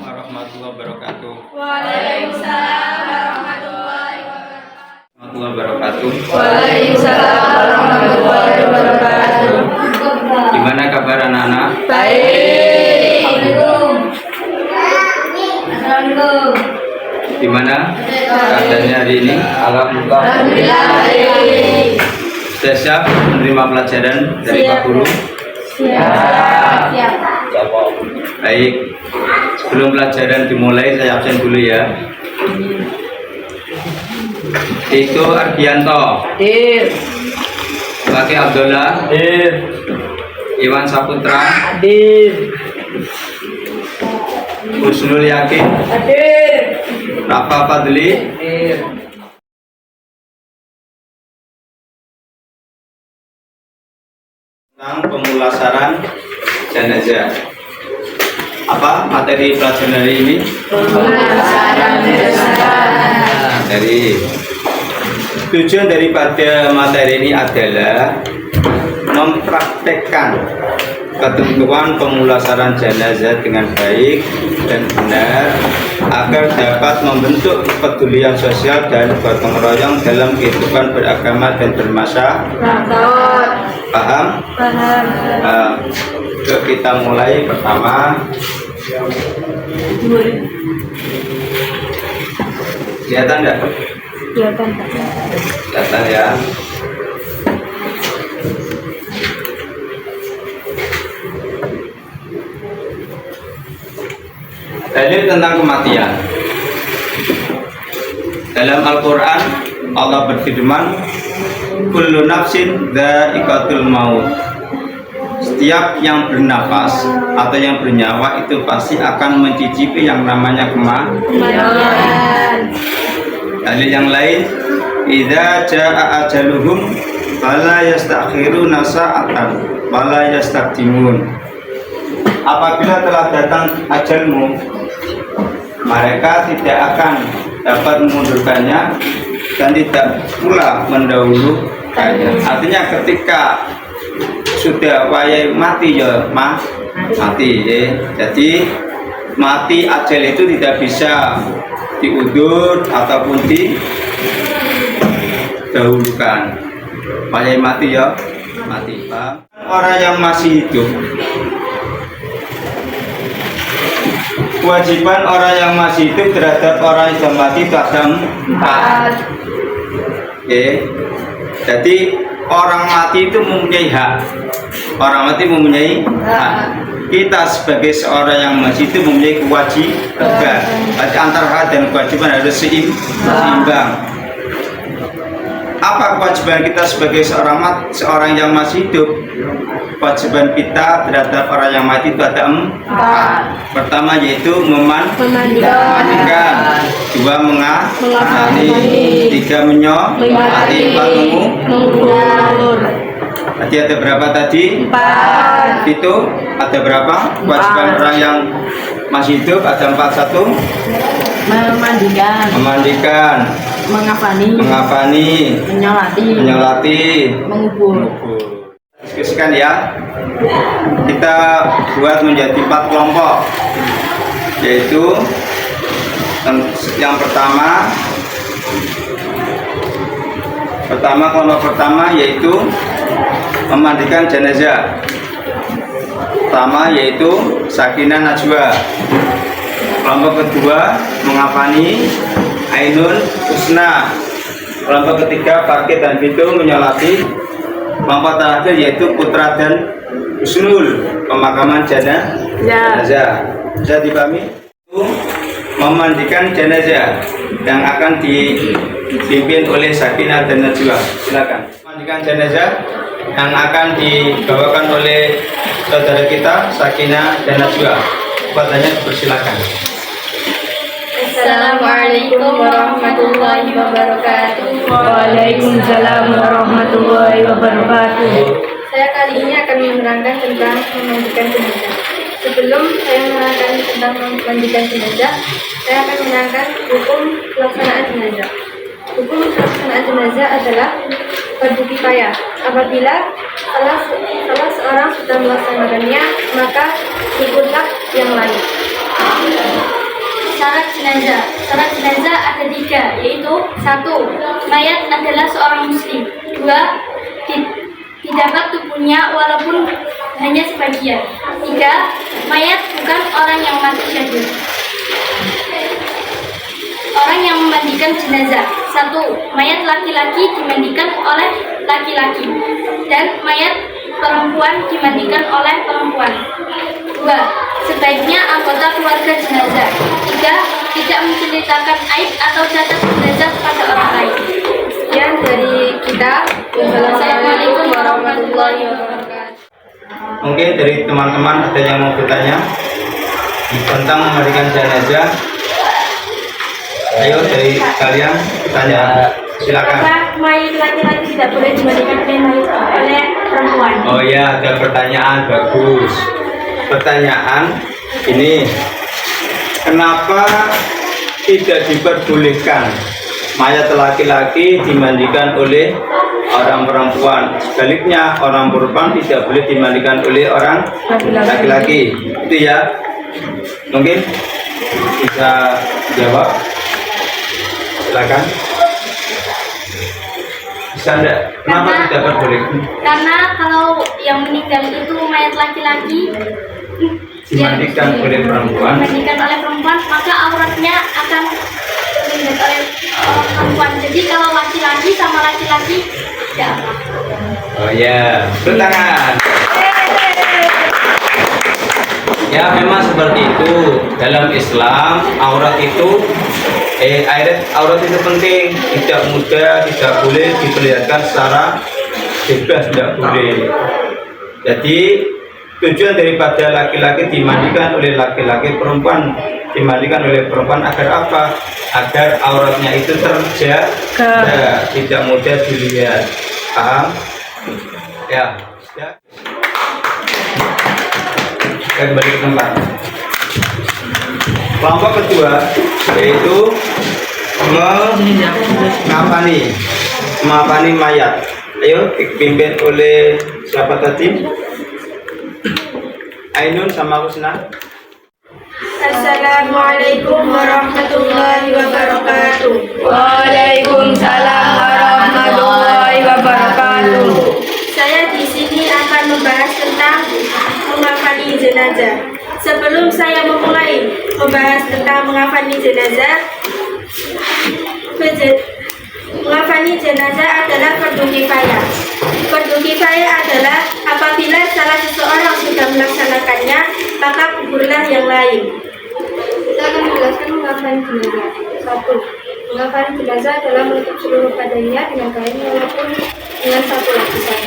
warahmatullahi wabarakatuh. Waalaikumsalam warahmatullahi Wabarakatuh. Waalaikumsalam warahmatullahi wabarakatuh. Gimana kabar anak-anak? Baik. Gimana keadaannya hari ini? Alhamdulillah. Alhamdulillah baik. Sudah siap menerima pelajaran dari Pak Guru? Siap. Baik. Sebelum pelajaran dimulai, saya absen dulu ya. Itu Ardianto, Hadir. Laki Abdullah, Hadir. Iwan Saputra, Hadir. Husnul Yakin, Hadir. Rafa Fadli, Hadir. tentang pemulasaran jenazah. Apa materi pelajaran hari ini? Pemulasaran jenazah. Dari tujuan daripada materi ini adalah mempraktekkan ketentuan pemulasaran jenazah dengan baik dan benar agar dapat membentuk kepedulian sosial dan gotong royong dalam kehidupan beragama dan bermasyarakat. Paham? Nah, yuk kita mulai. Pertama, kelihatan enggak? Kelihatan ya. Dalil tentang kematian. Dalam Al-Quran Allah berfirman, kullu nafsin dha'iqatul maut. Setiap yang bernafas atau yang bernyawa itu pasti akan mencicipi yang namanya kematian. Dalil yang lain, idza jaa ajaluhum fala yastakhiruna sa'atan wala yastaqdimun. Apabila telah datang ajalmu, mereka tidak akan dapat memundurkannya dan tidak pula mendahulukannya. Artinya ketika sudah wayai mati ya mati ya. Jadi mati ajal itu tidak bisa diundur ataupun didahulukan. Wayai mati ya mati. Orang yang masih hidup, kewajiban orang yang masih hidup terhadap orang yang sudah mati itu ada 4. Jadi orang mati itu mempunyai hak. Orang mati mempunyai hak. Kita sebagai seorang yang masih hidup mempunyai kewajiban. Jadi antara hak dan kewajiban harus seimbang. Apa kewajiban kita sebagai seorang yang masih hidup? Kewajiban kita terhadap orang yang mati itu ada 4. Pertama yaitu memandikan, 2 mengabdi, 3 menyolati, 4 mengubur. Tadi ada berapa tadi? 4. Itu ada berapa? Kewajiban orang yang masih hidup ada 4. 1 memandikan, mengapani, menyolati, mengubur. Diskusikan ya. Kita buat menjadi 4 kelompok, yaitu yang pertama kelompok pertama yaitu memandikan jenazah. Pertama yaitu Sakinah Najwa. Kelompok kedua mengapani Ainun Husna. Kelompok ketiga Fakih dan Bintu menyolati. Kelompok terakhir yaitu Putra dan Husnul, pemakaman jenazah. Bisa dipahami? Memandikan jenazah yang akan dipimpin oleh Sakinah dan Najwa. Silakan. Memandikan jenazah yang akan dibawakan oleh saudara kita Sakinah dan Najwa. Kepadanya dipersilakan. Assalamualaikum warahmatullahi wabarakatuh. Waalaikumsalam warahmatullahi wabarakatuh. Saya kali ini akan menerangkan tentang memandikan jenazah. Sebelum saya menerangkan tentang memandikan jenazah, saya akan menerangkan hukum pelaksanaan jenazah. Hukum pelaksanaan jenazah adalah fardu kifayah. Apabila salah seorang sudah melaksanakannya, maka ikutlah yang lain. Syarat jenazah. Syarat jenazah ada 3, yaitu 1. Mayat adalah seorang muslim. 2. Didapat tubuhnya walaupun hanya sebagian. 3. Mayat bukan orang yang mati syahid. Orang yang memandikan jenazah. 1. Mayat laki-laki dimandikan oleh laki-laki dan mayat perempuan dimandikan oleh perempuan. 2. Sebaiknya anggota keluarga jenazah. 3. Tidak menceritakan aib atau cacat jenazah pada orang lain. Sekian dari kita. Wassalamualaikum warahmatullahi wabarakatuh. Mungkin dari teman-teman ada yang mau bertanya tentang memandikan jenazah. Ayo dari kalian bertanya, silakan. Kenapa mayat laki-laki tidak boleh dimandikan oleh perempuan? Oh ya, ada pertanyaan bagus. Pertanyaan ini, kenapa tidak diperbolehkan mayat laki-laki dimandikan oleh orang perempuan? Sebaliknya, orang perempuan tidak boleh dimandikan oleh orang laki-laki. Itu ya, mungkin bisa jawab. Silakan. Bisa enggak? Kenapa tidak diperbolehkan? Karena kalau yang meninggal itu mayat laki-laki Dimandikan oleh perempuan. dimandikan oleh perempuan, maka auratnya akan dilihat oleh perempuan. Jadi kalau laki-laki sama laki-laki ya. Oh ya, bertangan. Ya memang seperti itu. Dalam Islam aurat itu aurat itu penting, tidak mudah, tidak boleh diperlihatkan secara bebas, tidak boleh. Jadi tujuan daripada laki-laki dimandikan oleh laki-laki, perempuan dimandikan oleh perempuan agar apa? Agar auratnya itu terjaga, tidak mudah dilihat. Paham? Ya. Kita kembali ke tempat. Kelompok kedua yaitu mengafani mayat. Ayo dipimpin oleh siapa tadi? Ainun sama Husna. Assalamualaikum warahmatullahi wabarakatuh. Waalaikumsalam warahmatullahi wabarakatuh. Saya di sini akan membahas tentang mengafani jenazah. Sebelum saya memulai membahas tentang mengafani jenazah, mengafani jenazah adalah fardu kifayah. Fardu kifayah adalah apabila salah seseorang sudah melaksanakannya, maka gugurlah yang lain. Kita akan menjelaskan mengafani jenazah. 1. Mengafani jenazah adalah menutup seluruh badannya dengan kain walaupun dengan satu lapisan.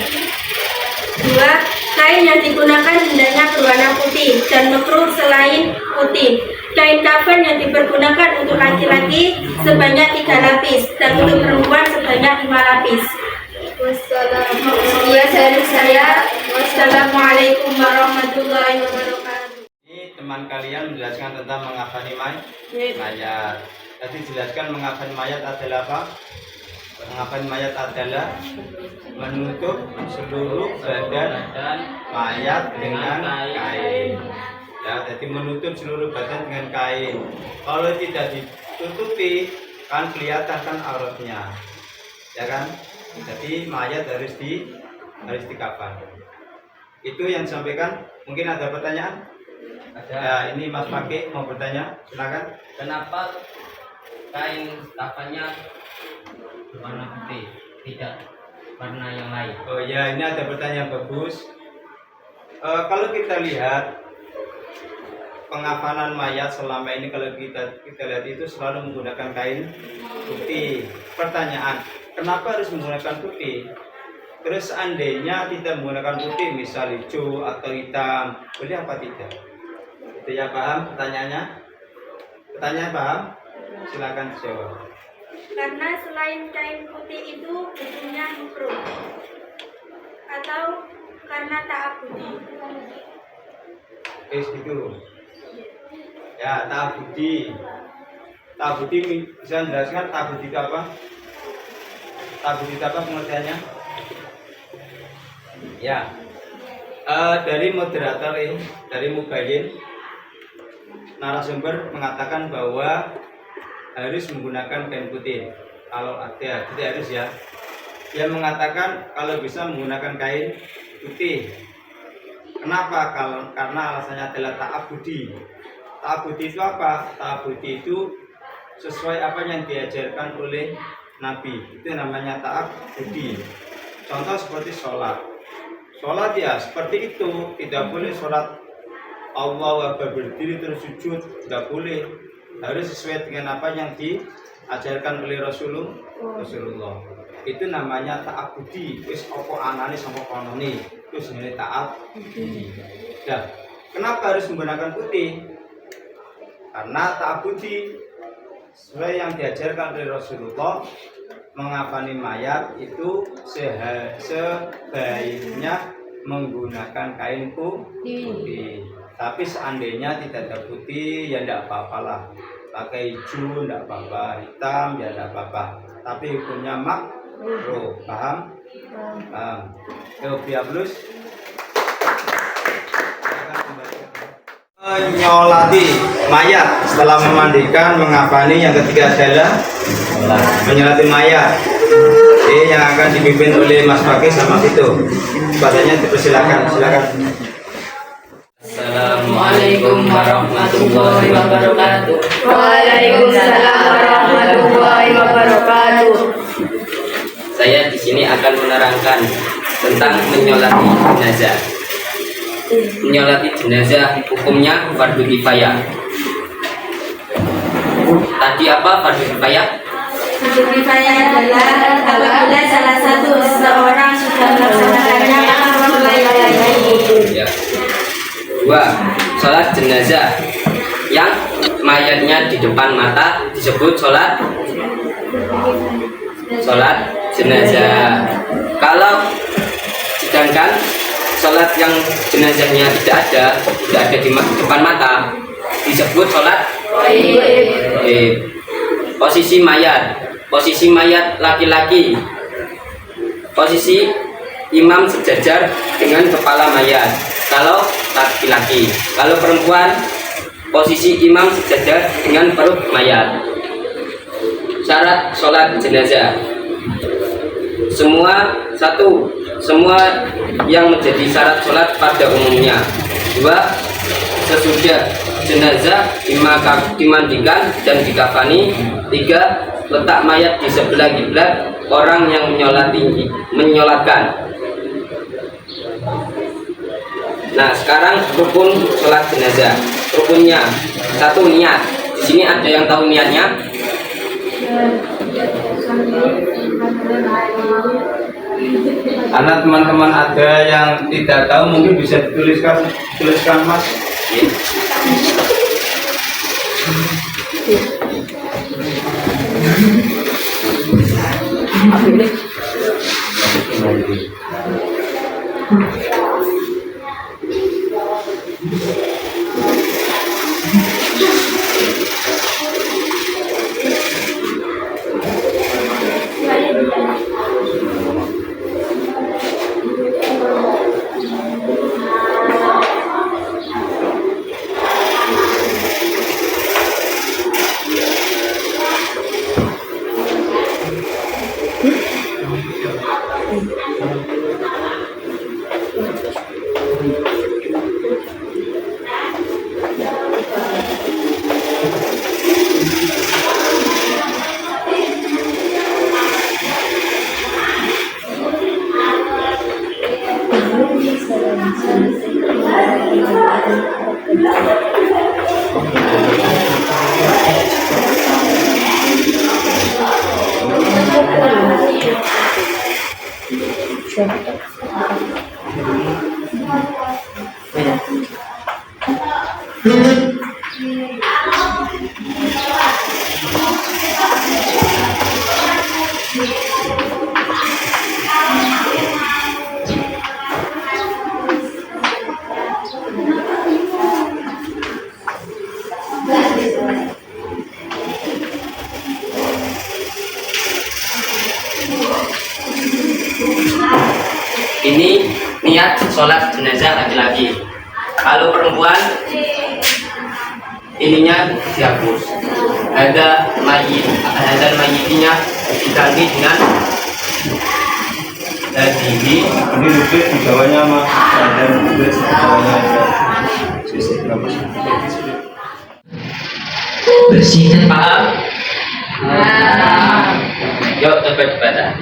2. Kain yang digunakan hendaknya berwarna putih dan makruh selain putih. Kain kafan yang dipergunakan untuk laki-laki sebanyak 3 lapis dan untuk perempuan sebanyak 5 lapis. Wassalamualaikum warahmatullahi wabarakatuh. Ini teman kalian menjelaskan tentang mengafani mayat. Tadi jelaskan mengafani mayat adalah apa? Mengafani mayat adalah menutup seluruh badan mayat dengan kain. Ya, jadi menutup seluruh badan dengan kain. Kalau tidak ditutupi, kan kelihatan kan auratnya, ya kan? Jadi mayat harus dikafan. Itu yang disampaikan. Mungkin ada pertanyaan? Ada. Ya, ini Mas Pake mau bertanya, silakan. Kenapa kain kafannya berwarna putih, tidak warna yang lain? Oh ya, ini ada pertanyaan bagus. Kalau kita lihat pengafanan mayat selama ini, kalau kita lihat itu selalu menggunakan kain putih. Pertanyaan, kenapa harus menggunakan putih? Terus seandainya tidak menggunakan putih, misal hijau atau hitam, boleh apa tidak? Itu ya, paham pertanyaannya? Pertanyaan paham? Silakan jawab. Karena selain kain putih itu hukumnya makruh, atau karena ta'abudi. Gitu. Ya, ta'abudi. Ta'abudi bisa menjelaskan ta'abudi itu apa? Ta'abudi itu apa pengertiannya? Ya. Dari moderator ini, dari Mubayyin. narasumber mengatakan bahwa harus menggunakan kain putih. Kalau ada, tidak harus ya. Dia mengatakan kalau bisa menggunakan kain putih. Kenapa? Karena alasannya adalah ta'abudi. Ta'abudi itu apa? Ta'abudi itu sesuai apa yang diajarkan oleh Nabi. Itu namanya ta'abudi. Contoh seperti sholat. Sholat ya seperti itu. Tidak boleh sholat Allahu Akbar berdiri terus sujud. Tidak boleh. Harus sesuai dengan apa yang diajarkan oleh Rasulullah. Itu namanya ta'abudi. Wis apa anane sama konone. Itu sebenarnya ta'abudi. Nah, kenapa harus menggunakan putih? Karena ta'abudi sesuai yang diajarkan oleh Rasulullah, mengafani mayat itu sebaiknya menggunakan kain putih. Tapi seandainya tidak ada putih ya tidak apa-apalah. Pakai hijau tidak apa-apa, hitam ya tidak apa-apa. Tapi hukumnya makruh. Paham? Paham. Biar plus. Menyolati mayat setelah memandikan, mengafani. Yang ketiga adalah menyolati mayat. Ini yang akan dipimpin oleh Mas Fakih sama Vito. Padanya dipersilakan. Silakan. Assalamualaikum warahmatullahi wabarakatuh. Waalaikumsalam warahmatullahi wabarakatuh. Saya di sini akan menerangkan tentang menyolati jenazah. Menyolati jenazah hukumnya fardu kifayah. Tadi apa fardu kifayah? Fardu kifayah adalah apabila salah satu seseorang sudah melaksanakannya maka mulai Ya. 2. Sholat jenazah yang mayatnya di depan mata disebut sholat jenazah. Kalau sedangkan sholat yang jenazahnya tidak ada di depan mata disebut sholat posisi mayat laki-laki, posisi imam sejajar dengan kepala mayat kalau laki-laki. Kalau perempuan, posisi imam sejajar dengan perut mayat. Syarat sholat jenazah semua yang menjadi syarat sholat pada umumnya. 2. Sesudah jenazah dimandikan dan dikafani. 3. Letak mayat di sebelah kiblat orang yang menyolatkan. Nah, sekarang rukun sholat jenazah. Rukunnya 1, niat. Di sini ada yang tahu niatnya? Karena teman-teman ada yang tidak tahu, mungkin bisa dituliskan Mas. Ini niat sholat jenazah laki-laki. Kalau perempuan ininya dihapus. Ada mayitinya diganti dengan hadihi. Ini lebih di bawahnya mas, dan lebih di bawahnya ada sisi berapa? Bersihkan paham. Yuk coba dibaca.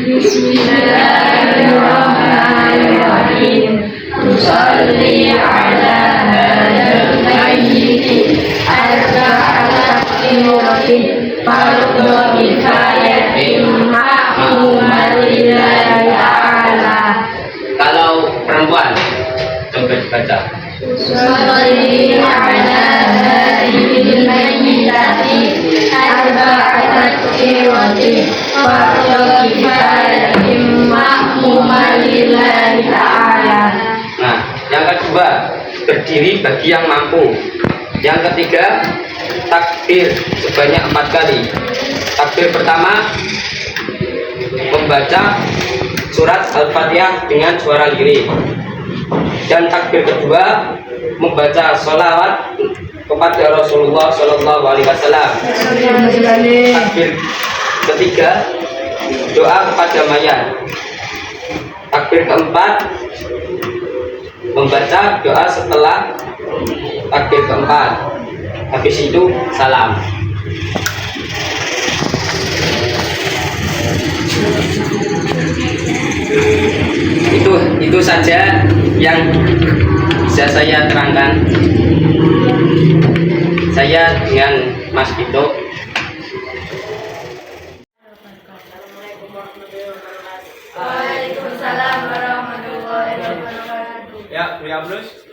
Bismillahirrahmanirrahim. Tusalli ala hadzal mayyit arba'ata takbiratin fardhu kifayatin ma'muman lillahi ta'ala. Kalau perempuan coba dibaca. Tusalli ala hadzal mayyitati arba'ata takbiratin fardhu kifayatin ma'muman lillahi ta'ala. Nah, yang kedua, berdiri bagi yang mampu. Yang ketiga, takbir sebanyak 4 kali. Takbir pertama, membaca surat Al-Fatihah dengan suara lirih. Dan takbir kedua, membaca sholawat kepada Rasulullah Shallallahu Alaihi Wasallam. Takbir ketiga, doa kepada mayat. Takbir keempat, membaca doa setelah takbir keempat. Habis itu salam. Itu saja yang bisa saya terangkan. Saya dengan Mas Dito. Waalaikumsalam warahmatullahi wabarakatuh. Ya, Bu Yabrus.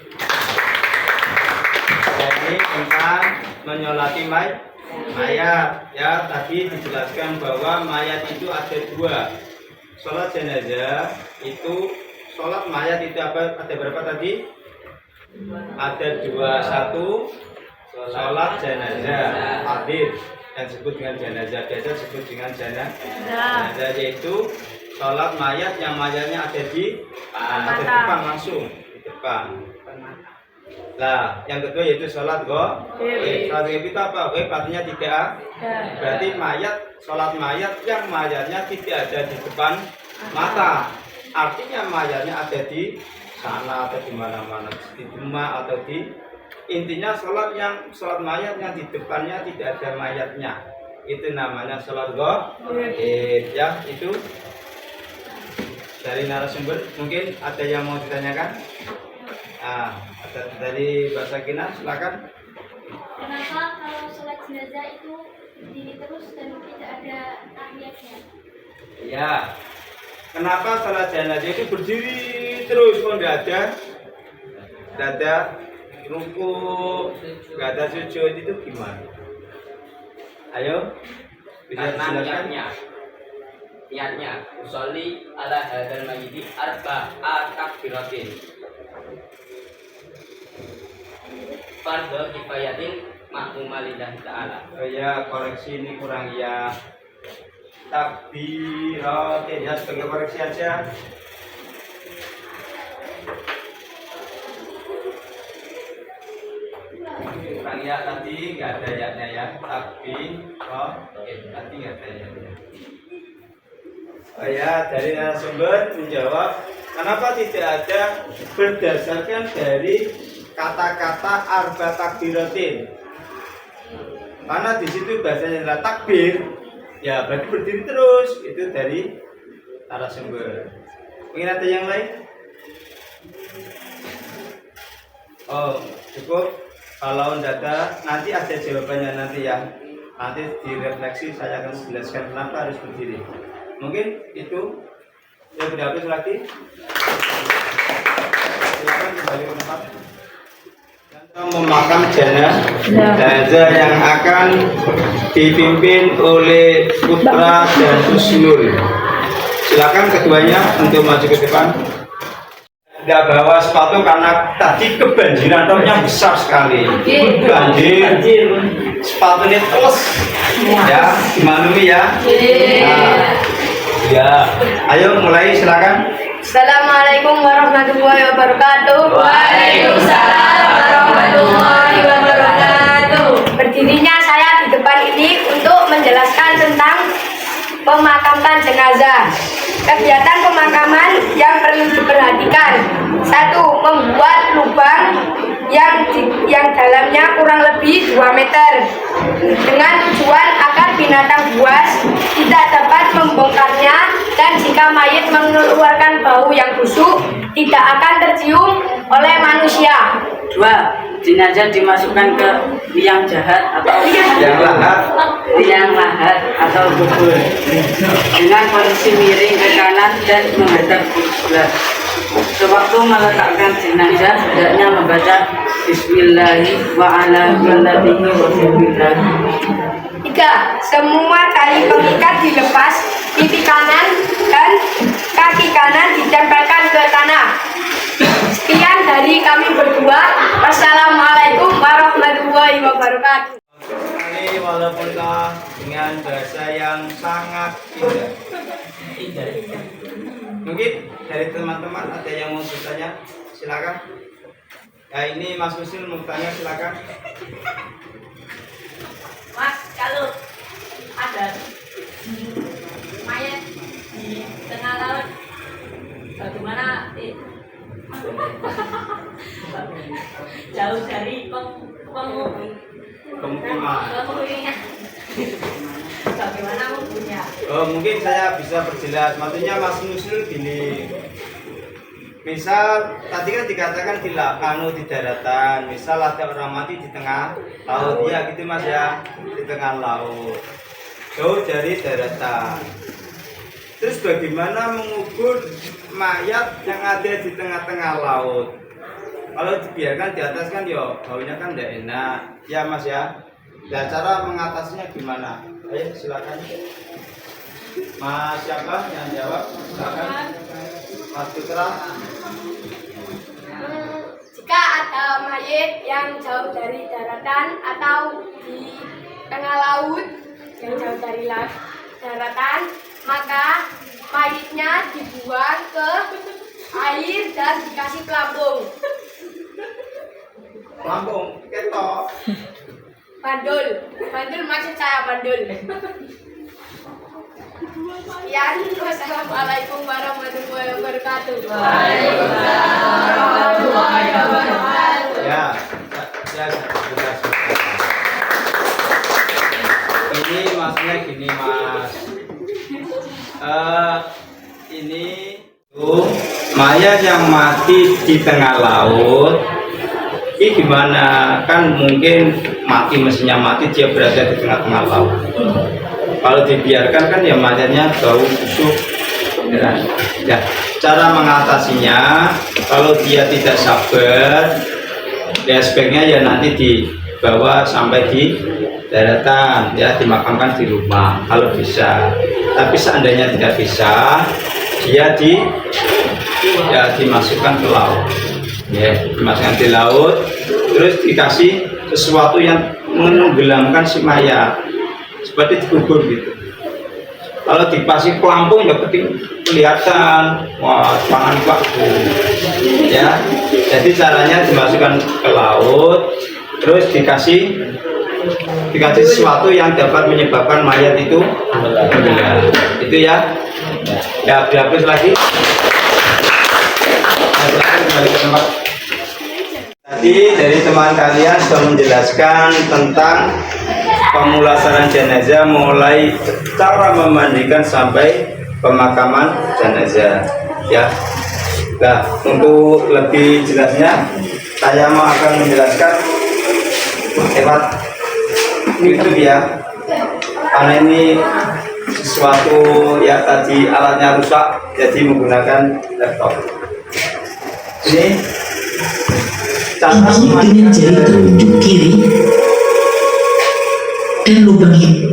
Jadi tentang menyolati mayat. Ya, tadi dijelaskan bahwa mayat itu ada dua. Sholat jenazah itu, sholat mayat itu ada berapa tadi? Ada dua. Satu, sholat jenazah hadir yang disebut dengan jenazah, biasa disebut dengan jenazah, yaitu sholat mayat yang mayatnya ada di depan, langsung di depan. Nah, yang kedua yaitu sholat goib. Sholat goib itu apa? Goib artinya tidak. Berarti sholat mayat yang mayatnya tidak ada di depan mata. Artinya mayatnya ada di sana atau di mana-mana, di rumah atau di, intinya sholat mayat yang di depannya tidak ada mayatnya. Itu namanya sholat goib. Ya, itu dari narasumber. Mungkin ada yang mau ditanyakan? Ada dari Mbak Sakina, silakan. Kenapa kalau sholat jenazah itu berdiri terus dan tidak ada tahiyatnya? Ya, kenapa sholat jenazah itu berdiri terus, kok nggak ada ruku, nggak ada sujud, itu gimana? Ayo, bisa dijelaskan? Niatnya usolli ala hadzal mayyiti arba'at takbiratin fardhu kifayatin ma'muman lillahi ta'ala. Oh ya, koreksi ini kurang ya. Takbiratin ya, sebagai koreksi aja. Kurang ya tadi, nggak ada ya-nya ya. Takbiratin tadi nggak ada ya-nya. Oh ya, dari narasumber menjawab, kenapa tidak ada berdasarkan dari kata-kata arba takbiratin. Karena di situ bahasanya adalah takbir, ya berarti berdiri terus. Itu dari narasumber. Mungkin ada yang lain? Oh, cukup. Kalau tidak ada, nanti ada jawabannya nanti ya. Nanti direfleksi saya akan jelaskan kenapa harus berdiri. Mungkin itu yang sudah habis lagi. Silakan kembali ke tempat. Memakan jenazah yang akan dipimpin oleh putra dan Husnul. Silakan keduanya untuk maju ke depan. Tidak bawa sepatu karena tadi kebanjiran, topnya besar sekali. Banjir, sepatunya terus. Ya, dimaklumi ya. Nah, ya, ayo mulai, silakan. Assalamualaikum warahmatullahi wabarakatuh. Waalaikumsalam warahmatullahi wabarakatuh. memakamkan jenazah. Kegiatan pemakaman yang perlu diperhatikan. 1. Membuat lubang yang dalamnya kurang lebih 2 meter dengan tujuan agar binatang buas tidak dapat membongkarnya, dan jika mayat mengeluarkan bau yang busuk tidak akan tercium oleh manusia. 2. Jenazah dimasukkan ke liang jahat atau liang lahat atau kubur dengan posisi miring ke kanan dan menghadap kiblat. Sewaktu meletakkan jenazah, hendaknya membaca Bismillahirrahmanirrahim wa ala millatihi Rasulillah. 3. Semua tali pengikat dilepas, pipi kanan dan kaki kanan ditempelkan ke tanah. Sekian dari kami berdua. Wassalamualaikum warahmatullahi wabarakatuh. Ini walaupun dengan bahasa yang sangat indah. Mungkin dari teman-teman ada yang mau bertanya, silakan. Ya, ini Mas Usul mau bertanya, silakan. Mas, kalau ada mayat di tengah laut, bagaimana jauh dari Pemukiman. penghuninya? Bagaimana mempunyai? Mungkin saya bisa perjelas. Maksudnya Mas Nusul gini. Misal tadi kan dikatakan di daratan. Misal ada orang mati di tengah laut, ya gitu Mas ya, di tengah laut, jauh dari daratan. Terus bagaimana mengubur mayat yang ada di tengah-tengah laut? Kalau dibiarkan di atas kan ya baunya kan tidak enak, ya Mas ya. Nah, cara mengatasinya gimana? Ayo silakan. Mas siapa yang jawab? Silakan. Mas Putra. Jika ada mayat yang jauh dari daratan atau di tengah laut yang jauh dari daratan, maka mayatnya dibuang ke air dan dikasih pelampung. Lampung, ketok. Bandul maksud saya bandul. Sekian, wassalamualaikum warahmatullahi wabarakatuh. Ya, jelas. Ini maksudnya gini Mas. Ini mayat yang mati di tengah laut. Ini gimana? Kan mungkin mesinnya mati, dia berada di tengah-tengah laut. Kalau dibiarkan kan ya mayatnya bau busuk. Ya, cara mengatasinya, kalau dia tidak sabar, ya sebaiknya ya nanti dibawa sampai di daratan, ya dimakamkan di rumah kalau bisa. Tapi seandainya tidak bisa, dia dimasukkan ke laut. Ya, dimasukkan di laut, terus dikasih sesuatu yang menenggelamkan si mayat, seperti dikubur gitu. Kalau dikasih pelampung ya kelihatan, wah tangan baku, ya. Jadi caranya dimasukkan ke laut, terus dikasih sesuatu yang dapat menyebabkan mayat itu tenggelam. Itu ya. Ya, dihapus lagi. Kembali ke tempat. Tadi dari teman kalian sudah menjelaskan tentang pemulasaran jenazah, mulai cara memandikan sampai pemakaman jenazah. Ya. Nah, untuk lebih jelasnya saya akan menjelaskan lewat YouTube ya. Karena ini sesuatu ya, tadi alatnya rusak, jadi menggunakan laptop. Ini dengan jari telunjuk kiri dan lubang ini.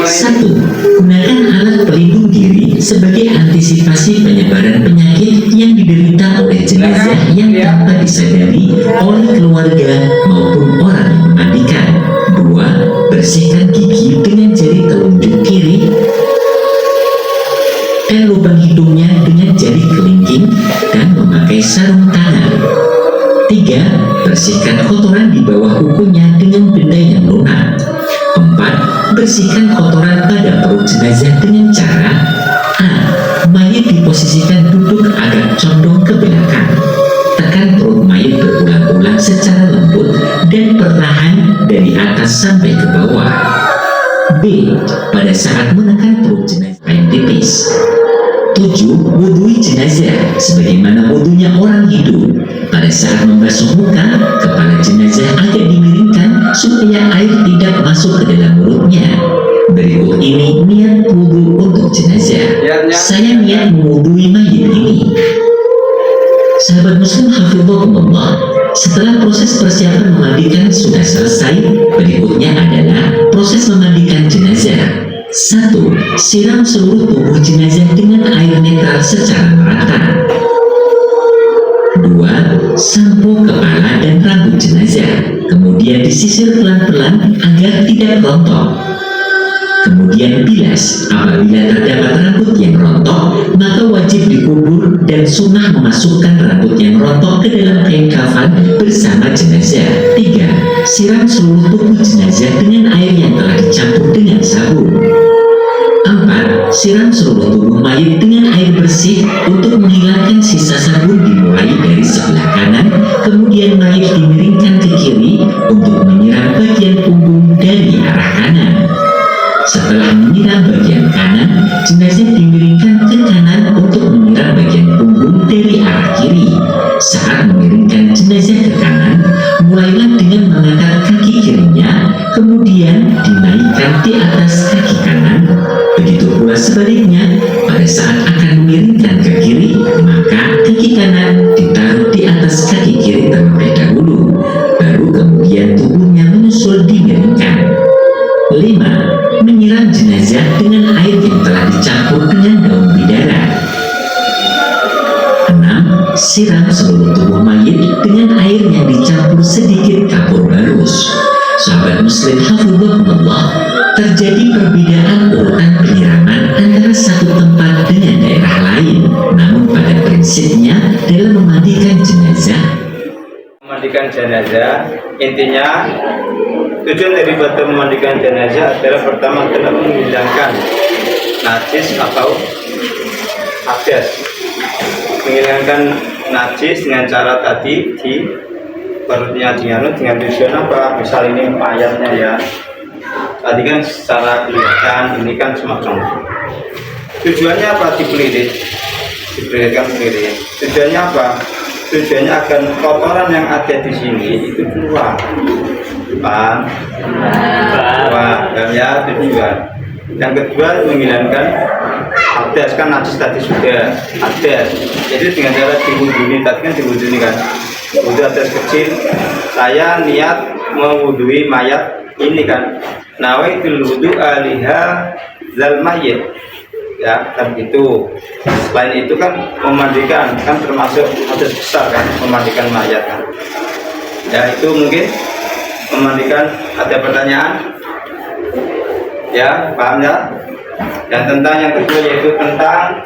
Satu, gunakan alat pelindung diri sebagai antisipasi penyebaran penyakit yang diderita oleh jenazah yang tanpa disadari oleh keluarga maupun orang yang memandikan. Dua, bersihkan gigi dengan jari telunjuk kiri dan lubang hidungnya dengan jari kelingking dan memakai sarung tangan. 3. Bersihkan kotoran di bawah kukunya dengan benda yang lunak. 4. Bersihkan kotoran pada perut jenazah dengan cara A. Mayat diposisikan duduk agak condong ke belakang. Tekan perut mayat berulang-ulang secara lembut dan perlahan dari atas sampai ke bawah. B. Pada saat menekan perut jenazah kain tipis. 7. Wudhui jenazah sebagaimana wudhunya orang hidup. Pada saat membasuh muka, kepala jenazah agak dimiringkan supaya air tidak masuk ke dalam mulutnya. Berikut ini niat wudhu untuk jenazah. Saya niat mewudhui mayit ini. Sahabat muslim hafizahumullah, setelah proses persiapan memandikan sudah selesai, berikutnya adalah proses memandikan jenazah. 1. Siram seluruh tubuh jenazah dengan air netral secara merata. 2. Sampo kepala dan rambut jenazah, kemudian disisir pelan-pelan agar tidak rontok. Kemudian bilas. Apabila terdapat rambut yang rontok, maka wajib dikubur dan sunnah memasukkan rambut yang rontok ke dalam kain kafan bersama jenazah. 3. Siram seluruh tubuh jenazah dengan air yang telah dicampur dengan sabun. 4. Siram seluruh tubuh mayit dengan air bersih untuk menghilangkan sisa sabun dimulai dari sebelah kanan, kemudian mayit dimiringkan ke kiri untuk menyiram bagian punggung dari arah kanan. Setelah menyiram bagian kanan, jenazah dimiringkan ke kanan untuk menyiram bagian punggung dari arah kiri. Saat mengiringkan jenazah ke kanan, mulailah dengan mengangkat kaki kirinya, kemudian dinaikkan di atas kaki kanan. Begitu pula sebaliknya, pada saat akan mengiringkan ke kiri, maka kaki kanan ditaruh di atas kaki kiri terlebih dahulu, baru kemudian tubuhnya menyusul dimiringkan. 5. Menyiram jenazah dengan air yang telah dicampur dengan daun bidara. 6. Siram seluruh tubuh mayit dengan air yang dicampur sedikit kapur barus. Sahabat muslim hafizahumullah, terjadi perbedaan urutan penyiraman antara satu tempat dengan daerah lain. Namun pada prinsipnya dalam memandikan jenazah, intinya tujuan dari memandikan jenazah adalah pertama adalah menghilangkan najis atau hadas. Menghilangkan najis dengan cara tadi di perutnya dengan tujuan apa? Misal ini mayatnya ya. Tadi kan secara kelihatan ini kan semacam. Tujuannya apa? Dipelihitkan pelilit. Tujuannya apa? Tujuannya agar kotoran yang ada di sini itu keluar. Paham? Ya tujuan. Yang kedua menghilangkan hadas, kan najis tadi sudah hadas. Jadi dengan cara diwudhui, tadi kan diwudhui kan. Wudhu hadas kecil. Saya niat mewudhui mayat ini kan. Nawaitul wudu aliha zal mayyit. Ya kan itu. Selain itu kan memandikan kan termasuk hadas besar kan, memandikan mayat kan. Ya itu mungkin memandikan. Ada pertanyaan? Ya paham ya? Dan tentang yang kedua yaitu tentang,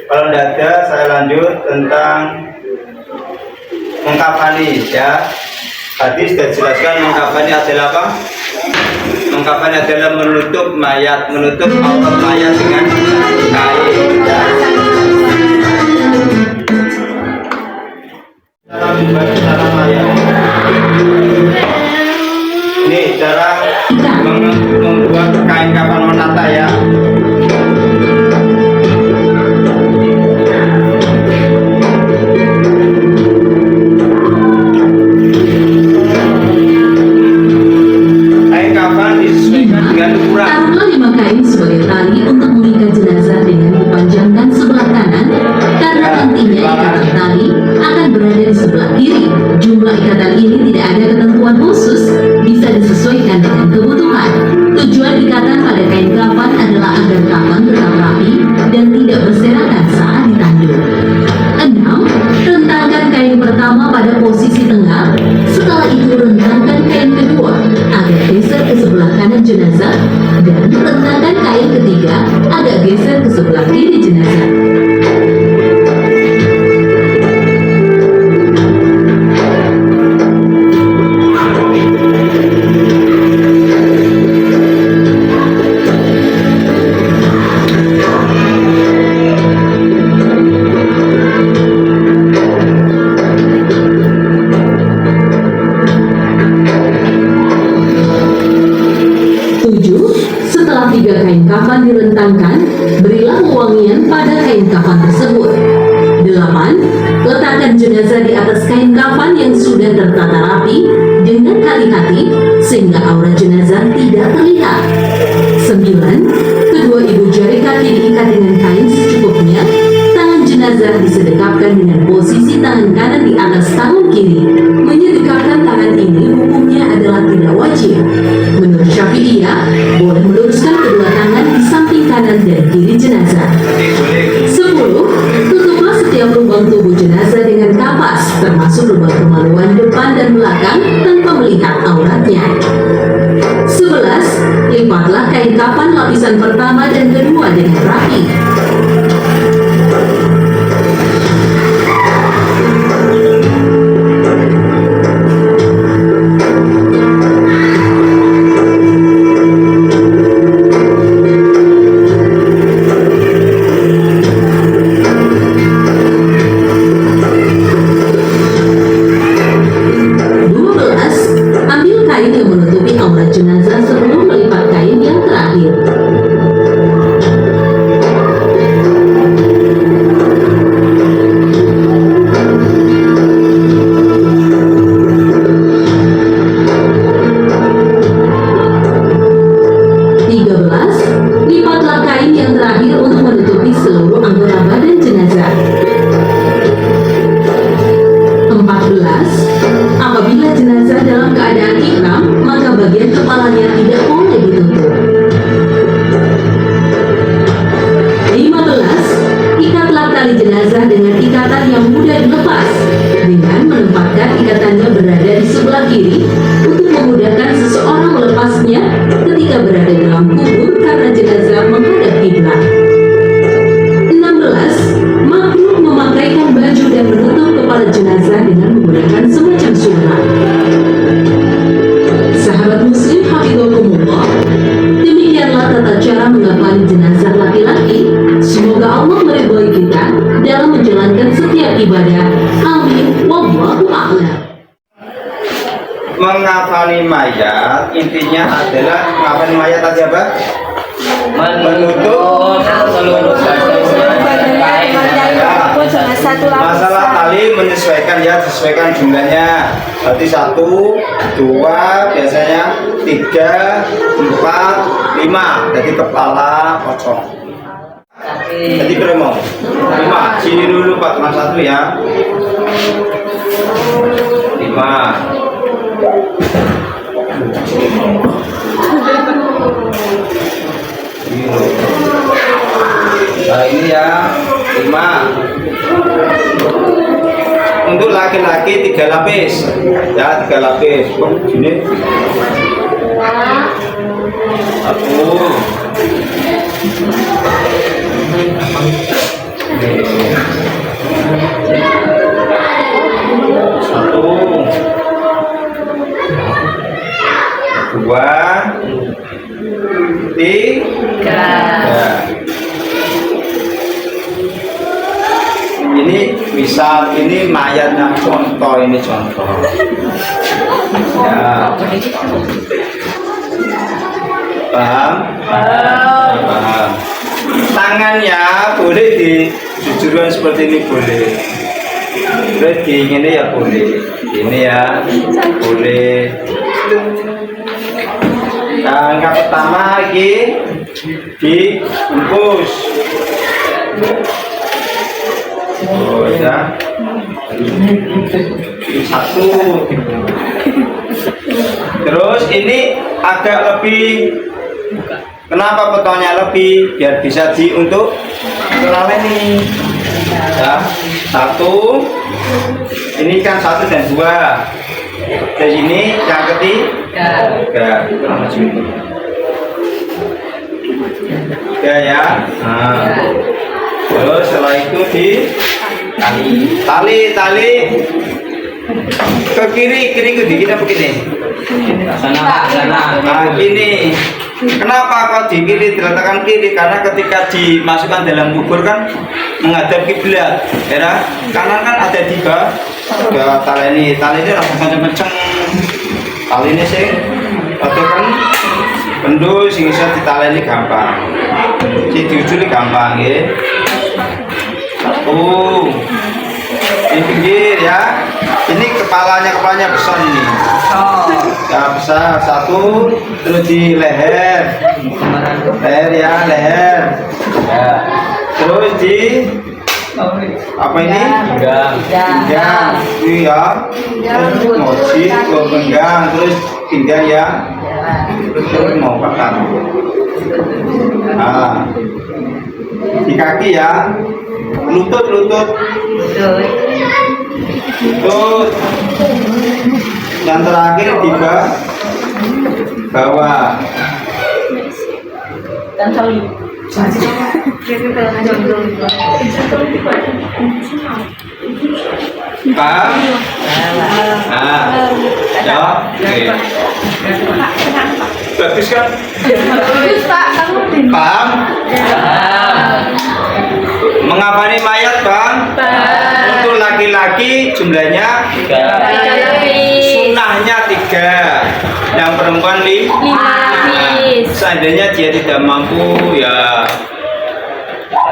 kalau tidak ada saya lanjut tentang mengkafani ya. Tadi sudah jelaskan mengkafani adalah apa? Mengkafani adalah menutup mayat, menutup aurat mayat dengan kain ya. Cara membagi cara mayat. Ini cara membuat kain kafan menata ya. Kain kafan disesuaikan dengan ukuran. Taruhlah 5 kain sebagai tali untuk mengikat jenazah dengan dipanjangkan sebelah kanan, karena nantinya ikatan tali akan berada di sebelah kiri. Jumlah ikatan ini tidak ada ketentuan khusus, bisa disesuaikan dengan kebutuhan. Tujuan ikatan pada kain kafan adalah agar kafan tetap rapi dan tidak berserakan saat ditanduk. 6. Rentangkan kain pertama pada posisi tengah, setelah itu rentangkan kain kedua agar geser ke sebelah kanan jenazah, dan rentangkan kain ketiga agak geser ke sebelah kiri jenazah. meletakkan jenazah di atas kain kafan yang sudah tertata rapi dengan hati-hati sehingga aura jenazah tidak terlihat. 9. Kedua ibu jari kaki diikat dengan kain secukupnya. Tangan jenazah disedekapkan dengan posisi tangan kanan di atas tangan kiri. Menyedekapkan tangan ini hukumnya adalah tidak wajib. Menurut Syafi'iyah, boleh meluruskan kedua tangan di samping kanan dan kiri jenazah. 10. Tutuplah setiap lubang tubuh jenazah dengan kapas, termasuk lubang kemaluan depan dan belakang tanpa melihat auratnya. 11. Lipatlah kain kafan lapisan pertama dan kedua dengan rapi. 12. Ambil kain yang menutupi aurat jenazah sebelum melipat kain yang terakhir. 13. Lipatlah kain yang terakhir untuk menutupi seluruh anggota badan jenazah. 14. Apabila jenazah dalam keadaan ihram, maka bagian kepalanya tidak boleh ditutup. 15. Ikatlah tali jenazah dengan ikatan yang mudah dilepas, dengan menempatkan ikatannya berada di sebelah kiri untuk memudahkan seseorang melepasnya ketika berada dalam kubur karena jenazah menghadap kiblat. 16. Makruh memakaikan baju dan menutup kepala jenazah dengan menggunakan semacam sunnah. Sahabat muslim hafidhakumullah, demikianlah tata cara mengafani jenazah laki-laki. Semoga Allah meridhoi kita dalam menjalankan setiap ibadah. Amin. Wallahu a'lam. Mengafani mayat intinya adalah mengafani mayat tadi apa? Menutup seluruh masalah tali menyesuaikan ya, sesuaikan jumlahnya. Berarti 1, 2, biasanya 3, 4, 5. Jadi kepala kosong. Jadi berapa? 5. Sini dulu Pak, cuma 1 ya. 5. Nah ini ya 5. Untuk laki-laki 3 lapis ya, 3 lapis. Oh, gini 1. 2, 3. Ini misal ini mayatnya, contoh ini contoh ya, paham? Paham. Tangannya boleh dijujuran seperti ini, boleh di ini ya, boleh ini ya, boleh. Yang pertama lagi dibungkus. Oh ya, 1. Terus ini agak lebih. Kenapa potongnya lebih? Biar bisa untuk ini ya. 1. Ini kan 1 dan 2. Dari sini yang ketiga. Ya ya. Nah. Terus setelah itu di tali ke kiri ke dikit apa gini? Sana. Nah gini. Kenapa kok di kiri diletakkan kiri? Karena ketika dimasukkan dalam kubur kan menghadap kiblat. Ya, kanan kan ada 3 tali ini langsung kenceng. Tali ini sih, atau kan pendus sing iso ditaleni gampang. Si diuculi gampang ya. 1. di pinggir ya. Ini kepalanya besar ini. Ya besar satu, terus di leher ya, leher. Ya. Terus di apa ini? Pinggang. Iya. Terus mochi, pinggang, terus pinggang ya. Terus mau patah. Nah, di kaki ya, lutut. Yang terakhir di bawah. Paham? Nah, ya, oke. Bagus kan? Bagus Pak, kamu Paham? Mengapa ini mayat, Bang? Untuk laki-laki jumlahnya 3. Sunnahnya 3. Yang perempuan 5. Seandainya dia tidak mampu, ya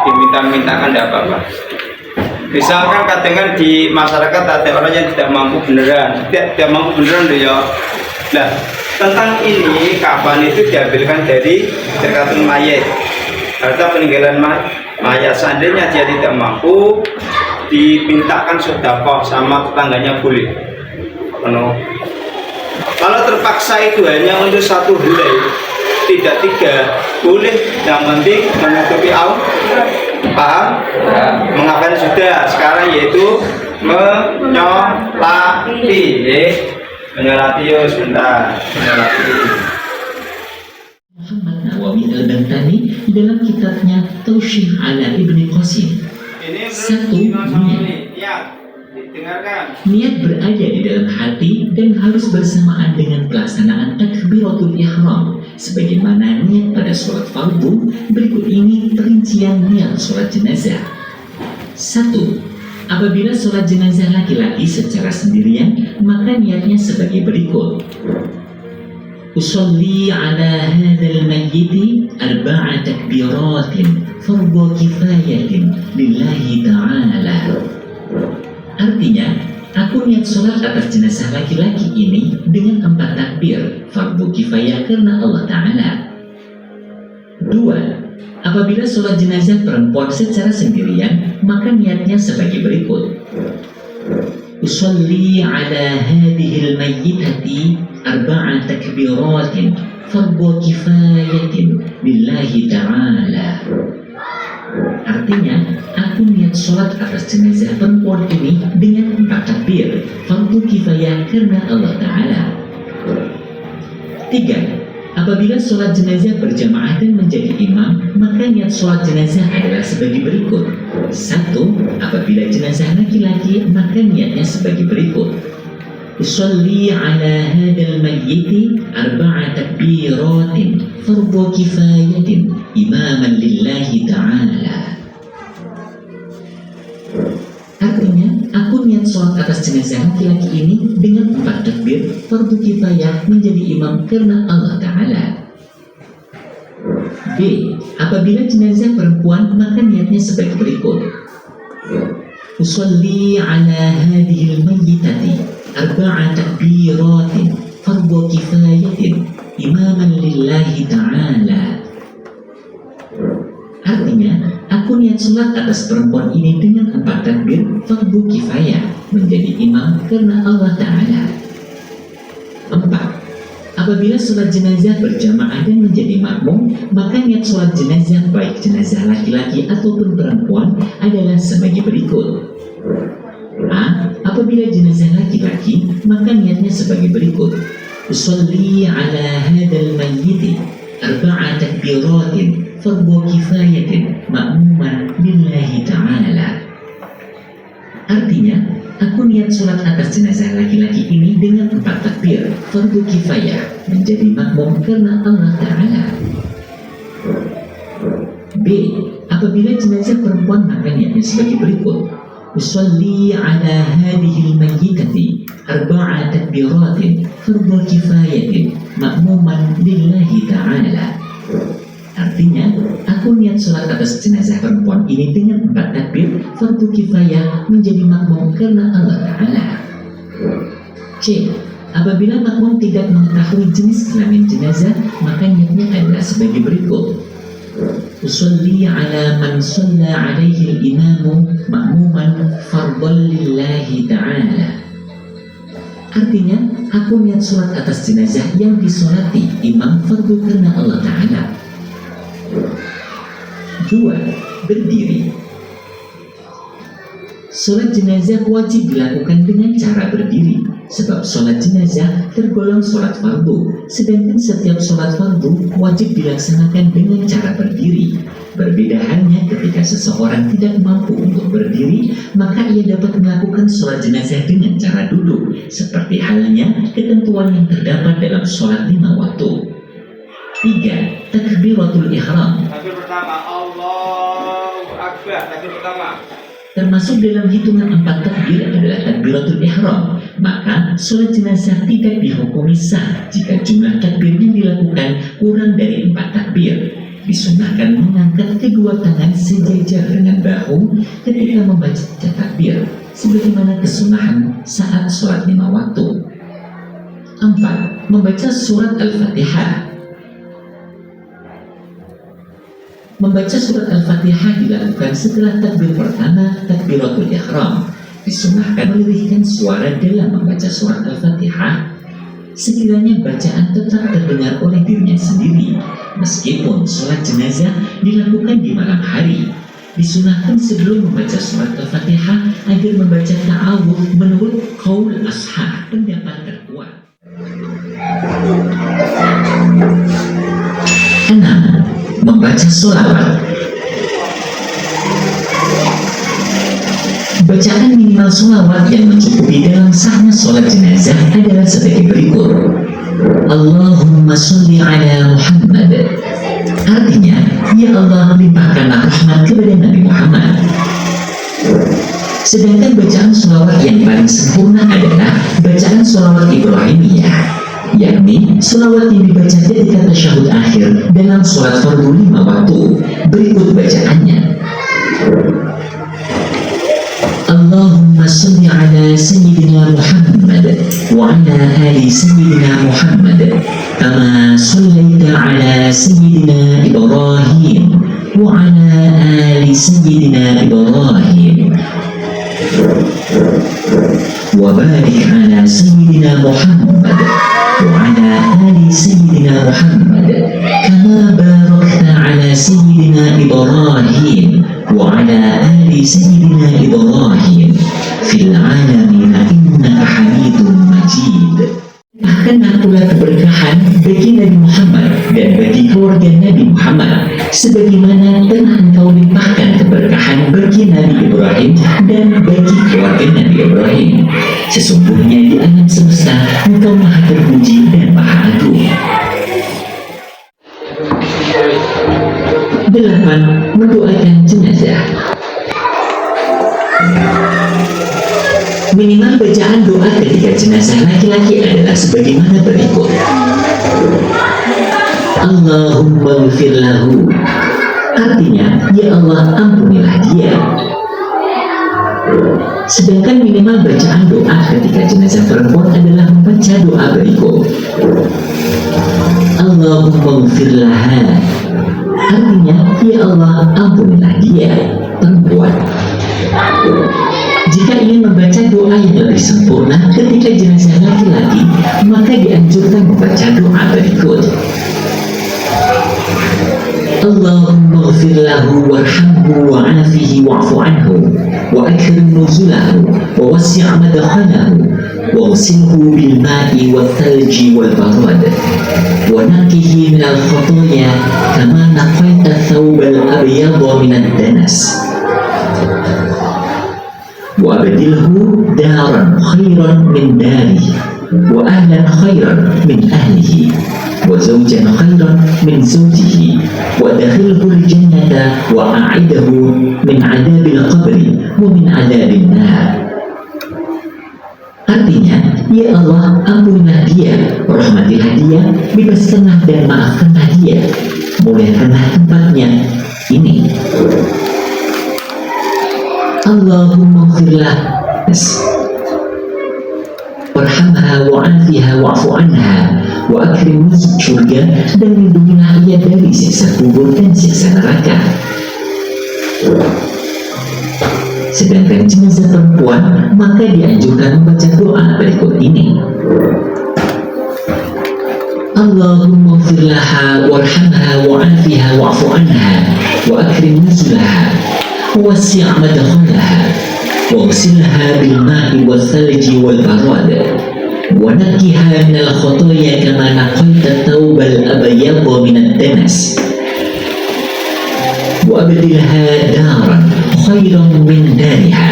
diminta-mintakan tidak apa-apa. Misalkan kadang di masyarakat ada orang yang tidak mampu beneran, tidak mampu beneran loh ya. Nah, tentang ini kapan itu diambilkan dari zakatul mayit, harta peninggalan mayat. Seandainya dia tidak mampu, dimintakan sedekah sama tetangganya boleh. Kalau terpaksa itu hanya untuk 1 helai, tidak 3, boleh. Yang penting menutupi aurat. Paham? Mengapa sudah sekarang yaitu menyolati, menyolati sebentar, menyolati. Muhammad Nawawi Al-Bantani dalam kitabnya Taushih ala Ibni Qasim. Satu, niat. Niat berada di dalam hati dan harus bersamaan dengan pelaksanaan takbiratul ihram sebagaimana niat pada sholat fardu. Berikut ini perincian niat sholat jenazah. 1. Apabila sholat jenazah laki-laki secara sendirian, maka niatnya sebagai berikut: usolli ala hadzal mayyiti 4 takbiratin fardhu kifayatin lillahi ta'ala. Artinya, aku niat sholat atas jenazah laki-laki ini dengan 4 takbir fardu kifayah karena Allah Ta'ala. 2. Apabila sholat jenazah perempuan secara sendirian, maka niatnya sebagai berikut: usolli ala hadhil mayyitati 4 takbiratin fardu kifayatin lillahi ta'ala. Artinya, aku niat sholat atas jenazah perempuan ini dengan 4 takbir fardu kifayah karena Allah Ta'ala. 3. Apabila sholat jenazah berjamaah dan menjadi imam, maka niat sholat jenazah adalah sebagai berikut: 1. Apabila jenazah laki-laki, maka niatnya sebagai berikut: usolli ala hadal mayyiti 4 takbiratin fardu kifayatin imaman lillahi ta'ala. Artinya, aku niat sholat atas jenazah laki-laki ini dengan 4 takbir fardu kifayah menjadi imam karena Allah Ta'ala. B. Apabila jenazah perempuan, maka niatnya sebagai berikut: usolli ala hadhil mayyitati 4 takbiratin fardu kifayatin imaman lillahi ta'ala. Artinya, aku niat sholat atas perempuan ini dengan 4 takbir fardu kifayah menjadi imam karena Allah Ta'ala. 4. Apabila sholat jenazah berjamaah dan menjadi makmum, maka niat sholat jenazah baik jenazah laki-laki ataupun perempuan adalah sebagai berikut: A. Apabila jenazah laki-laki, maka niatnya sebagai berikut: usolli ala hadal mayyiti 4 takbiratin fardu kifayatin ma'muman lillahi ta'ala. Artinya, aku niat sholat atas jenazah laki-laki ini dengan 4 takbir fardu kifayah menjadi makmum karena Allah Ta'ala. B. Apabila jenazah perempuan, maka niatnya sebagai berikut: usolli ala hadhil mayyitati 4 takbiratin fardu kifayatin ma'muman lillahi ta'ala. Artinya, aku niat sholat atas jenazah perempuan ini dengan 4 takbir fardu kifayah menjadi makmum karena Allah Ta'ala. C. Apabila makmum tidak mengetahui jenis kelamin jenazah, maka niatnya adalah sebagai berikut. Usolli ala man shalla alaihi al-imamu ma'muman fardhan lillahi ta'ala. Artinya, aku niat sholat atas jenazah yang disolati imam fardu karena Allah Ta'ala. 2. Berdiri. Sholat jenazah wajib dilakukan dengan cara berdiri, sebab sholat jenazah tergolong sholat fardu, sedangkan setiap sholat fardu wajib dilaksanakan dengan cara berdiri. Berbeda halnya ketika seseorang tidak mampu untuk berdiri, maka ia dapat melakukan sholat jenazah dengan cara duduk, seperti halnya ketentuan yang terdapat dalam sholat 5 waktu. 3. Takbiratul ihram. Takbir pertama, Allahu Akbar. Takbir pertama. Termasuk dalam hitungan 4 takbir adalah takbiratul ihram. Maka sholat jenazah tidak dihukumi sah jika jumlah takbir yang dilakukan kurang dari 4 takbir. Disunahkan mengangkat kedua tangan sejajar dengan bahu ketika membaca takbir, sebagaimana kesunahan saat sholat 5 waktu. 4. Membaca surat Al-Fatihah. Membaca surat Al-Fatihah dilakukan setelah takbir pertama, takbiratul ihram. Disunahkan melirihkan suara dalam membaca surat Al-Fatihah sekiranya bacaan tetap terdengar oleh dirinya sendiri, meskipun sholat jenazah dilakukan di malam hari. Disunahkan sebelum membaca surat Al-Fatihah agar membaca ta'awudz menurut qaul ashab, pendapat terkuat. 6. Membaca sholawat. Bacaan minimal sholawat yang mencukupi dalam sahnya sholat jenazah adalah sebagai berikut. Allahumma sholli ala Muhammad. Artinya, ya Allah limpahkanlah rahmat kepada Nabi Muhammad. Sedangkan bacaan sholawat yang paling sempurna adalah bacaan sholawat Ibrahimiyah, yakni sholawat yang dibaca ketika tasyahud akhir dalam sholat fardu 5 waktu. Berikut bacaannya. Allahumma salli ala Sayyidina Muhammad wa ala ali Sayyidina Muhammad kama sallaita ala Sayyidina Ibrahim wa ala ali Sayyidina Ibrahim wa barik ala Sayyidina Muhammad وعلى آل سيدنا محمد كما باركت على سيدنا إبراهيم وعلى آل سيدنا إبراهيم في العالمين إنك حميد مجيد. Akan pula keberkahan bagi Nabi Muhammad dan bagi keluarga Nabi Muhammad, sebagaimana telah engkau limpahkan keberkahan bagi Nabi Ibrahim dan bagi keluarga Nabi Ibrahim. Sesungguhnya di alam semesta engkau maha terpuji dan maha agung. 8. Mendoakan jenazah. Minimal bacaan doa ketika jenazah laki-laki adalah sebagaimana berikut. Allahumma ghfir lahu. Artinya, ya Allah ampunilah dia. Sedangkan minimal bacaan doa ketika jenazah perempuan adalah membaca doa berikut. Allahumma ghfir laha. Artinya, ya Allah ampunilah dia, perempuan. Jika ingin membaca doa yang lebih sempurna ketika jenazah laki-laki, maka dianjurkan membaca doa berikut. Allahumma ghfir lahu warhamhu wa'afihi wa'fu anhu wa akrim nuzulahu wa wasi' madkhalahu wa ghsilhu bil ma'i wal thalji wal barad wa naqihi min al khataya kama naqaita thawb al abyadha min ad danas wa abdilhu daran khairan min darihi wa ahlan khairan min ahlihi wa zawjan khairan min zawjihi wa dakhilhu al-jannata wa a'idahu min adabil qabri wa min adabil nar. Artinya, ya Allah ampunilah dia, rahmatilah dia, bebaskanlah dan maafkanlah dia, muliakanlah tempatnya ini. Allahumma firlah warhamha wa'afiha wa'fu anha wa akrim masuk surga dan lindungilah ia dari siksa kubur dan siksa neraka. Sedangkan jenazah perempuan maka dianjurkan membaca doa berikut ini. Allahumma firlaha warhamha wa'afiha wa'fu anha wa akrim nuzulaha ووسع مدخلها واغسلها بالماء والثلج والبراد ونقها من الخطايا كما نقيت الثوب الأبيض من الدنس وأبدلها دارا خيرا من دارها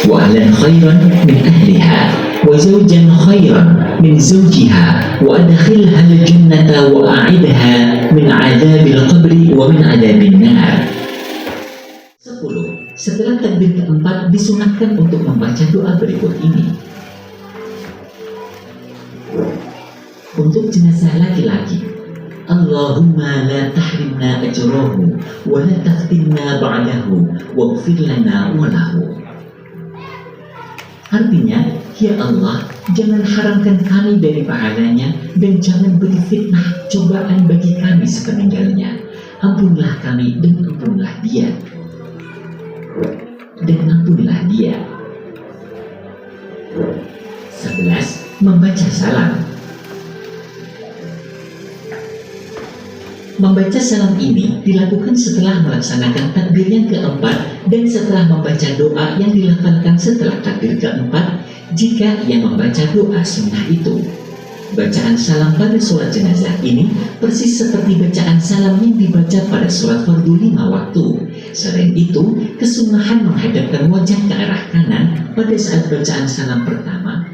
وأهلا خيرا من أهلها وزوجا خيرا من زوجها وأدخلها الجنة وأعدها من عذاب القبر ومن عذاب النار. 10. Setelah takbir keempat disunahkan untuk membaca doa berikut ini. Untuk jenazah laki-laki, Allahumma la tahrimna ajrahu wa la taftinna ba'dahu waghfir lana wa lahu. Artinya, ya Allah, jangan haramkan kami dari pahalanya dan jangan beri fitnah cobaan bagi kami sepeninggalnya. Ampunilah kami dan ampunilah dia. Dan ampunilah dia. 11. Membaca salam. Membaca salam ini dilakukan setelah melaksanakan takbir yang keempat dan setelah membaca doa yang dilafalkan setelah takbir keempat jika yang membaca doa sunnah itu. Bacaan salam pada sholat jenazah ini persis seperti bacaan salam yang dibaca pada sholat fardu 5 waktu. Selain itu, kesunahan menghadapkan wajah ke arah kanan pada saat bacaan salam pertama.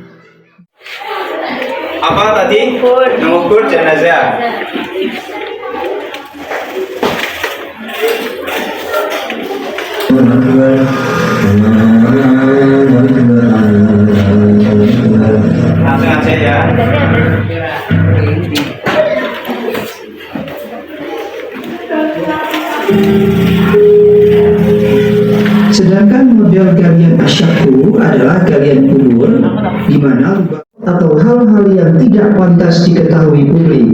Apa tadi? Mengukur jenazah. Langsung aja ya. Sedangkan model galian asyaku adalah galian kubur, di mana lubang atau hal-hal yang tidak pantas diketahui publik.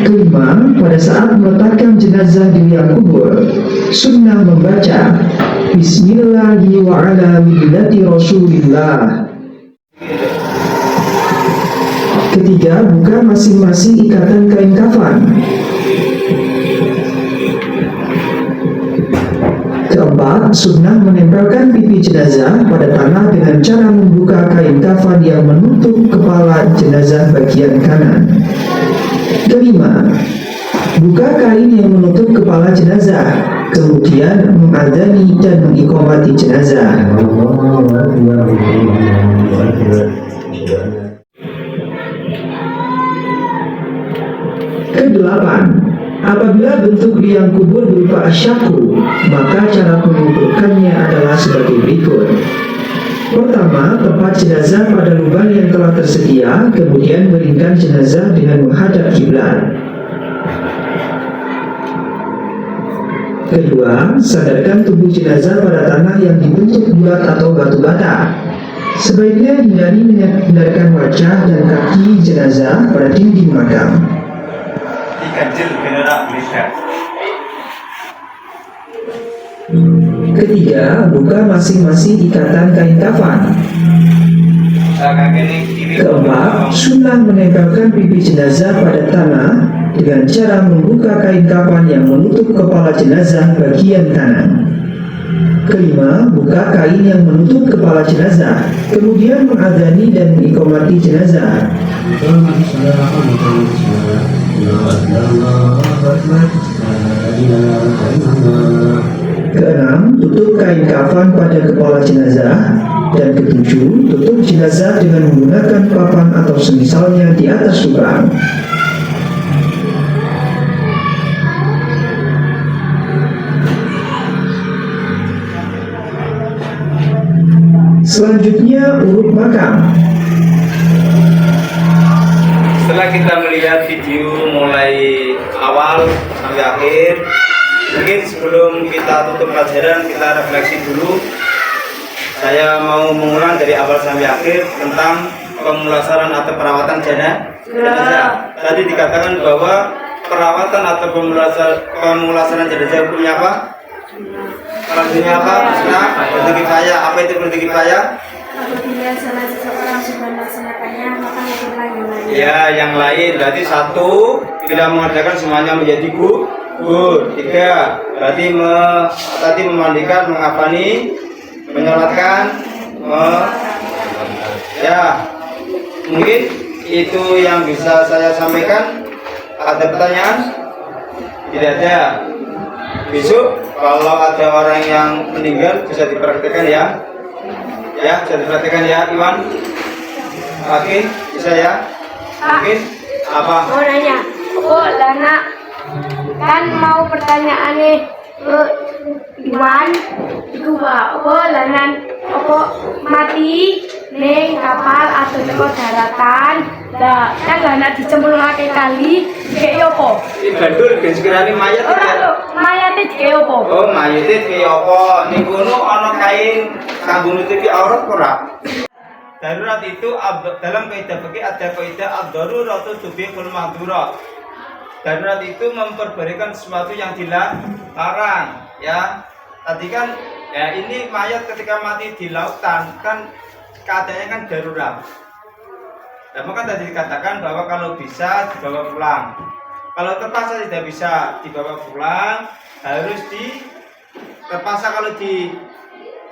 Kelima, pada saat meletakkan jenazah di liang kubur, sunnah membaca Bismillahi wa ala millati Rasulillah. Ketiga, buka masing-masing ikatan kain kafan. Keempat, sunnah menempelkan pipi jenazah pada tanah dengan cara membuka kain kafan yang menutup kepala jenazah bagian kanan. Kelima, buka kain yang menutup kepala jenazah, kemudian mengadzani dan mengiqamati jenazah. Kedelapan, apabila bentuk liang kubur berupa asyaku, maka cara menguburkannya adalah sebagai berikut. Pertama, tempat jenazah pada lubang yang telah tersedia, kemudian baringkan jenazah dengan menghadap kiblat. Kedua, sandarkan tubuh jenazah pada tanah yang dibentuk bulat atau batu bata. Sebaiknya hindari menyandarkan wajah dan kaki jenazah pada dinding makam. Diganjil generak melihat. Ketiga, buka masing-masing ikatan kain kafan. Keempat, sunnah menempelkan pipi jenazah pada tanah dengan cara membuka kain kafan yang menutup kepala jenazah bagian kanan. Kelima, buka kain yang menutup kepala jenazah, kemudian mengadzani dan mengiqamati jenazah. Keenam, tutup kain kafan pada kepala jenazah. Dan ketujuh, tutup jenazah dengan menggunakan papan atau semisalnya di atas lubang. Selanjutnya urut makam. setelah kita melihat video mulai awal sampai akhir, mungkin sebelum kita tutup pelajaran kita refleksi dulu. Saya mau mengulang dari awal sampai akhir tentang pemulasaran atau perawatan jenazah. Tadi dikatakan bahwa perawatan atau pemulasaran jenazah hukumnya apa? Hukumnya apa? Fardu kifayah. Apa itu fardu kifayah? Apabila salah seseorang sudah melaksanakannya, maka hukumlah yang lain. Ya, yang lain. Berarti satu, tidak mengerjakan semuanya menjadi gugur. Tiga, berarti tadi memandikan, mengafani, menyolatkan, ya. Mungkin itu yang bisa saya sampaikan. Ada pertanyaan? Tidak ada. Besok kalau ada orang yang meninggal bisa diperhatikan ya. Ya, bisa diperhatikan ya, Iwan. Oke, bisa ya. Mungkin apa? Mau nanya, Lana kan mau pertanyaan nih, Iwan, itu Lana mati neng kapal atau teko daratan, lah kan Lana dicemplungake kali, kayak apa? Ini bandul, ben sekiranya mayat. Mayatnya kayak apa? Oh, mayatnya kayak apa? Ning kono ana kain kanggo nutupi aurat ora? Darurat itu dalam kaidah fikih ada kaidah ad-daruratu tubihul mahdurat. Darurat itu memperbolehkan sesuatu yang dilarang, ya. Tadi kan ya ini mayat ketika mati di lautan kan keadaannya kan darurat. Dan maka tadi dikatakan bahwa kalau bisa dibawa pulang. Kalau terpaksa tidak bisa dibawa pulang, harus terpaksa kalau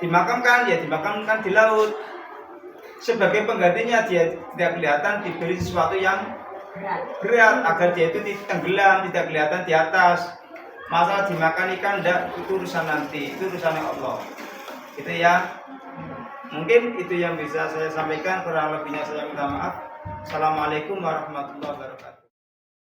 dimakamkan ya dimakamkan di laut. Sebagai penggantinya dia tidak kelihatan diberi sesuatu yang berat agar dia itu tenggelam, tidak kelihatan di atas. Masalah dimakan ikan tidak, itu urusan nanti, itu urusan Allah. Itu ya. Mungkin itu yang bisa saya sampaikan, kurang lebihnya saya minta maaf. Assalamualaikum warahmatullahi wabarakatuh.